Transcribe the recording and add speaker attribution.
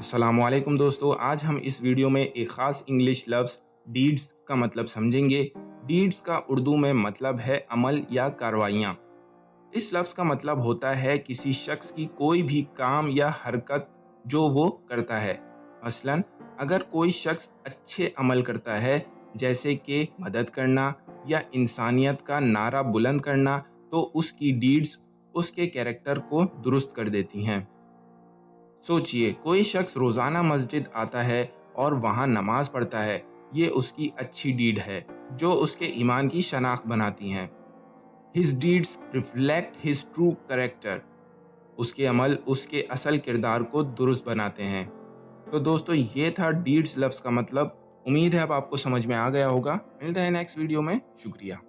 Speaker 1: अस्सलामुअलैकुम दोस्तों, आज हम इस वीडियो में एक ख़ास इंग्लिश लफ्ज़ डीड्स का मतलब समझेंगे। डीड्स का उर्दू में मतलब है अमल या कार्रवाइयाँ। इस लफ्ज़ का मतलब होता है किसी शख्स की कोई भी काम या हरकत जो वो करता है। मसलन अगर कोई शख्स अच्छे अमल करता है, जैसे कि मदद करना या इंसानियत का नारा बुलंद करना, तो उसकी डीड्स उसके कैरेक्टर को दुरुस्त कर देती हैं। सोचिए, कोई शख्स रोज़ाना मस्जिद आता है और वहाँ नमाज पढ़ता है। ये उसकी अच्छी डीड है जो उसके ईमान की शनाख्त बनाती हैं। His deeds reflect his true character. उसके अमल उसके असल किरदार को दुरुस्त बनाते हैं। तो दोस्तों, ये था डीड्स लफ्ज़ का मतलब। उम्मीद है अब आपको समझ में आ गया होगा। मिलते हैं नेक्स्ट वीडियो में। शुक्रिया।